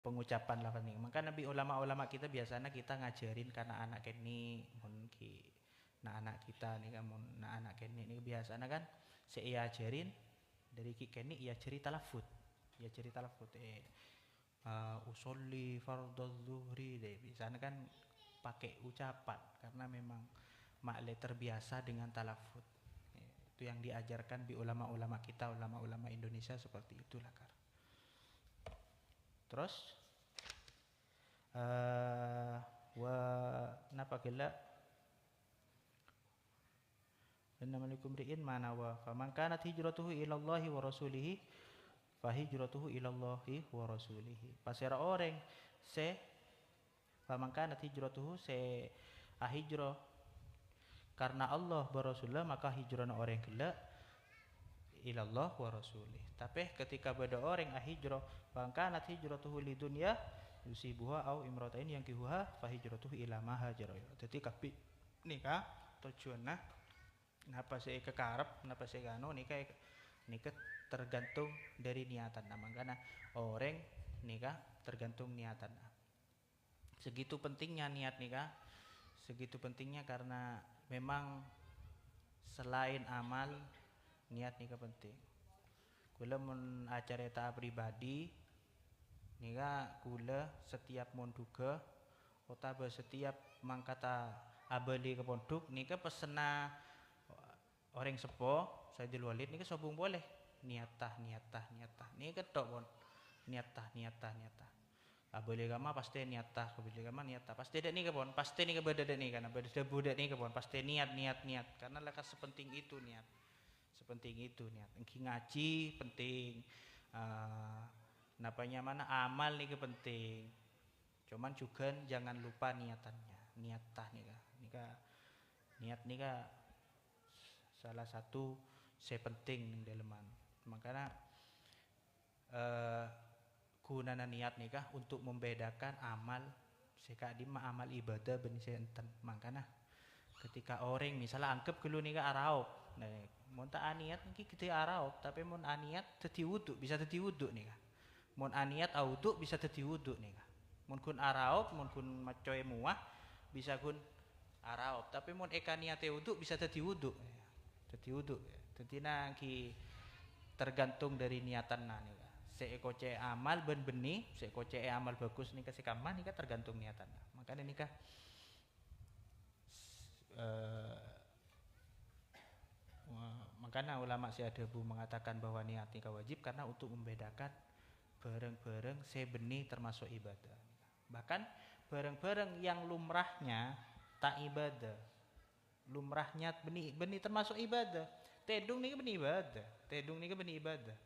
pengucapan lafaz nih. Maka nabi ulama-ulama kita biasanya kita ngajarin karena anak kene mun ki nah anak kita nih kan mun nah anak kene nih biasanya kan saya ajarin dari ki kene ia cerita lafut. Ya cerita lafut usolli fardhu zuhri deh. Biasanya kan pakai ucapan karena memang makle terbiasa dengan talafut. Itu yang diajarkan di ulama-ulama kita, ulama-ulama Indonesia seperti itulah Kar. Terus wa napa gila innamalikum ri'in mana wa faman kanat hijratuhu ila Allah wa rasulih fa hijratuhu ila Allah wa rasulih. Pasera orang se faman kanat hijratuhu se hijrah karena Allah berasulullah maka hijrahna orang gila ilallah wa rasulih. Tapi ketika beda orang hijrah bangkanat hijratuhu lidunya yusibuha au imratain yang kihuha fa hijratuhu ila ma hajara. Dadi kabeh nikah tujuanna napa sih kekarep napa sih kanu nikah tergantung dari niatan. Nah, makanya orang nikah tergantung niatan. Segitu pentingnya niat nikah, segitu pentingnya karena memang selain amal niat nikah penting. Kula mun acara ta pribadi nikah kula setiap mun duga utawa setiap mangkata abali ke pondok nikah pesena orang sepo Sayyidul Walid nikah sobung boleh niatah nikah tok pon niatah abali kama pasti niatah abali kama niatah pasti dek nikah pon pasti nikah beda dek nikah beda budak nikah pon pasti niat karena lekas sepenting itu niat. Sepenting itu niat. Engki ngaji penting. Napanya mana amal nih penting. Cuman juga jangan lupa niatannya. Niatah niat nikah salah satu sepenting ning daleman. Makanya gunana niat nikah untuk membedakan amal sekadima amal ibadah ben enten. Makanya ketika orang misalnya anggap dulu nikah araop. Nah, mun tak aniat iki gede araop, tapi mun aniat dadi wudu bisa dadi wudu nikah. Mun aniat wudu bisa dadi wudu nikah. Mun kun araop, mun kun macoe muah bisa kun araop, tapi mun eka niate wudu bisa dadi wudu. Dadi wudu. Dadi nangki tergantung dari niatan nikah. Seeko ce amal ben beni, seeko ce amal bagus nikah sekamah nikah tergantung niatan. Makanya nikah makanya ulama Syadabu mengatakan bahwa niat nikah wajib karena untuk membedakan bareng-bareng sebeni termasuk ibadah. Bahkan bareng-bareng yang lumrahnya tak ibadah. Lumrahnya beni termasuk ibadah. Tedung nih beni ibadah.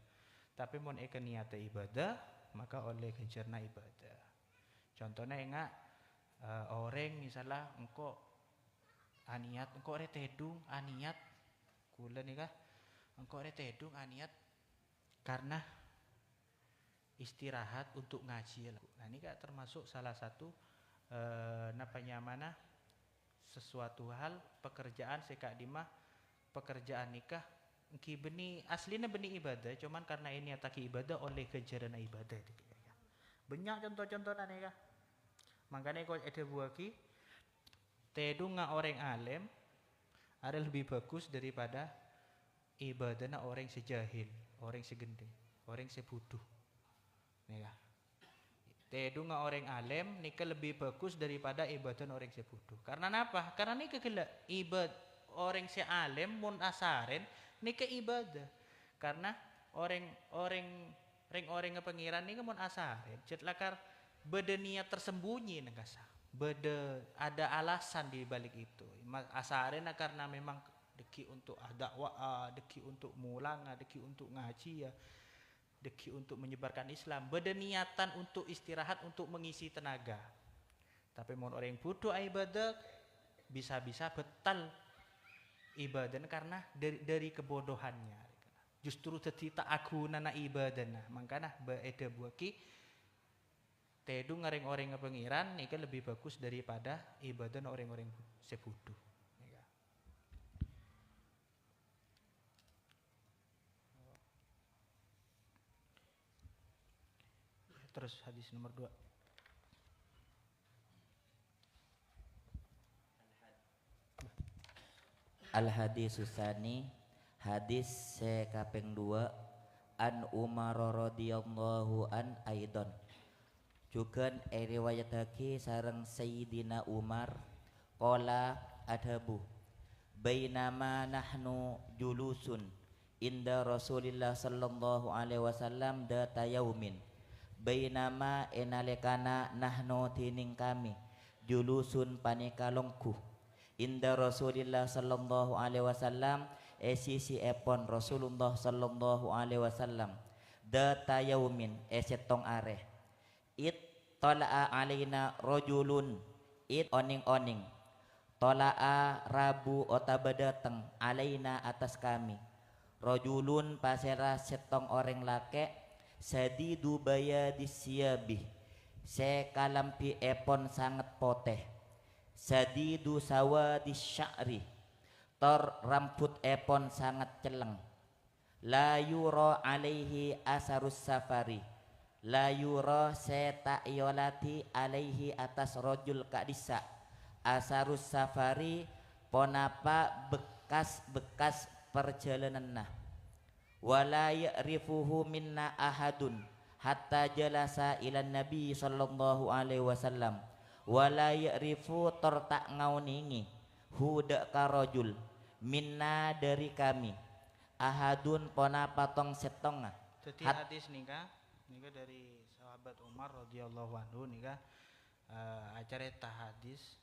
Tapi mun eka niate ibadah maka oleh kejarna ibadah. Contohnya enggak orang misalnya engko aniat engko re tedung aniat kula nikah engko re tedung aniat karena istirahat untuk ngaji. Nah ini kan termasuk salah satu mana sesuatu hal pekerjaan sekadimah pekerjaan nikah engki beni aslinya beni ibadah cuman karena ini ataki ibadah oleh kejaran ibadah. Banyak contoh-contohnya nikah. Makanya kau ada buaki tedung orang alim ada lebih bagus daripada ibadahnya orang sejahil, orang segende, orang sebuduh. Nih tedung orang alim nikah lebih bagus daripada ibadah orang sebuduh. Karena apa? Karena nikah gila ibadah orang sealim mun asaren nikah ibadah. Karena orang pengiran nikah mun asaren cetlakar beda niat tersembunyi negasa. Ada alasan di balik itu. Asarena karena memang deki untuk dakwah, deki untuk mulang, deki untuk ngaji ya, deki untuk menyebarkan Islam. Beda niatan untuk istirahat untuk mengisi tenaga. Tapi mau orang yang bodoh ibadah bisa-bisa betal ibadah karena dari kebodohannya. Justru teti tak agunana ibadah. Makanya beeda buaki tedung orang-orang pengiran ini kan lebih bagus daripada ibadah orang-orang sebuduh. Terus hadis nomor 2. Al hadis susani hadis sekaping 2 an Umar radhiyallahu an aidon juga riwayatake sareng Sayyidina Umar qala adhabu bainama nahnu julusun inda Rasulillah sallallahu alaihi wasallam data yaumin bainama enalekana nahnu tining kami julusun panikalongku inda Rasulillah sallallahu alaihi wasallam sisi epon Rasulullah sallallahu alaihi wasallam data yaumin setong areh it tola'a alaina rajulun it oning-oning tola'a rabu otaba dateng alaina atas kami rajulun pasera setong orang lake sadidu bayadis siabih sekalampi epon sangat poteh sadidu sawadis sya'ri tor rambut epon sangat celeng la yura alaihi asarus safari la yura seta iolati alaihi atas rojul kadisa asarus safari ponapa bekas-bekas perjalanan nah wala ya'rifuhu minna ahadun hatta jalasa ilan nabi sallallahu alaihi wasallam wala ya'rifu tor tak ngauningi huda karojul minna dari kami ahadun ponapa tong setongah. Jadi hadis nikah dari sahabat Umar radhiyallahu anhu nikah acarita hadis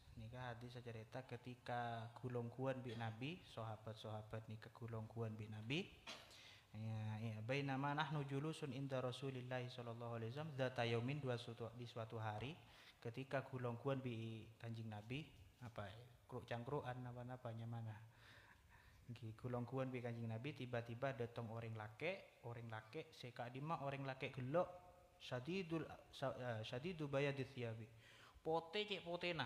acarita ketika gulungkuan bi Nabi sahabat-sahabat nikah gulungkuan bi Nabi ya bainama nahnu julusun inda Rasulillah sallallahu alaihi wasallam dzata yaumin di suatu hari ketika gulungkuan bi Kanjeng Nabi apa kruk cangkruan apa-apanya mana gulungkuan bi Kanjeng Nabi tiba-tiba datang orang lake sekadima orang lake gelok syadidu bayadith thiyabi pote cek potena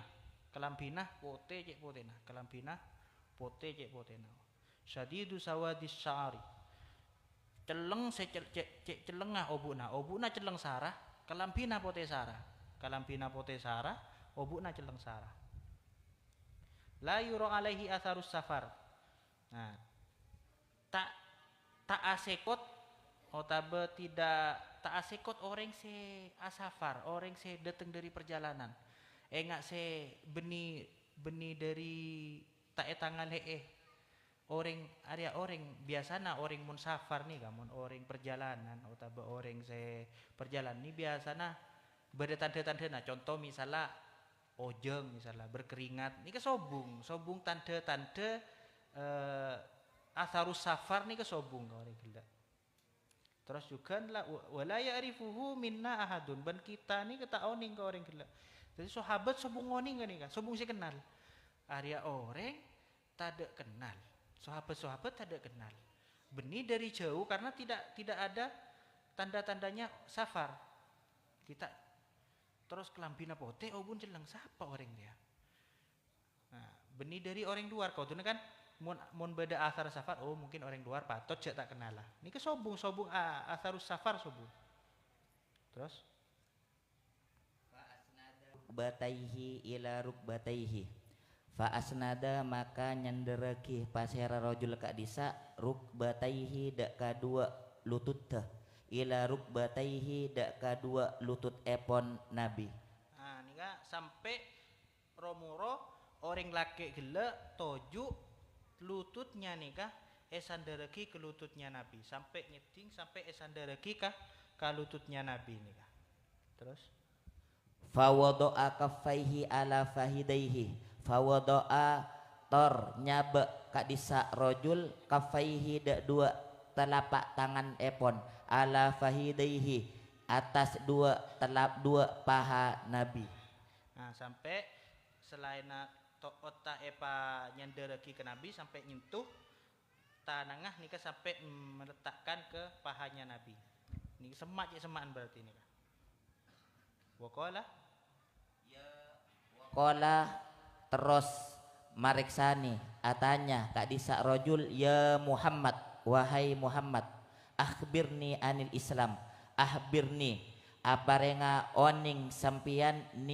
kelambinah pote cek potena kelambinah pote cek potena syadidu sawadis sya'ri celeng cek celengah obuna celeng sarah kelambinah pote sarah obuna celeng sarah la yura alaihi atharus safar. Nah, tak asekot otabe tidak tak asekot orang se asafar orang se datang dari perjalanan enggak se beni dari tak etangan orang area orang biasana orang mun safar nih kamun orang perjalanan otabe orang se perjalanan nih biasana bertanda-tanda contoh misalnya ojeng misalnya berkeringat ini kesobung tanda-tanda asarus safar nih kesobung orang gila. Terus juga lah wala ya'rifuhu minna ahadun ban kita nih kata oning ke orang gila. Jadi sahabat sobung oning kan nih kan sobung si kenal. Area orang tidak kenal. Sahabat tidak kenal. Benih dari jauh karena tidak ada tanda-tandanya safar. Kita terus kelambina pote obun celeng siapa orang dia. Nah, benih dari orang luar kau tuh kan mun beda asar safar mungkin orang luar patot cek tak kenal lah. Ini ke sobung asarus safar sobung. Terus bataihi ila rukbataihi fa asnada maka nyandereki pasera rajul kadisa rukbataihi dak kadua lutut teh ila rukbataihi dak kadua lutut epon nabi. Nah nika sampai romuro orang laki gila toju lututnya nikah esandareki ke lututnya nabi sampai nyeting sampai esandareki ke lututnya nabi nikah. Terus fawadoa kaffaihi ala fahidaihi fawadoa tor nyabe kadisa rojul kaffaihi dak dua telapak tangan epon ala fahidaihi atas dua paha nabi. Nah sampai selain otak epa nyandereki ke nabi sampai nyentuh tanangah nikah sampai meletakkan ke pahanya nabi. Ini semaan berarti ini. Wakola terus mariksani atanya kak disa rojul ya Muhammad wahai Muhammad akhbirni anil Islam aparenga oning sampian ni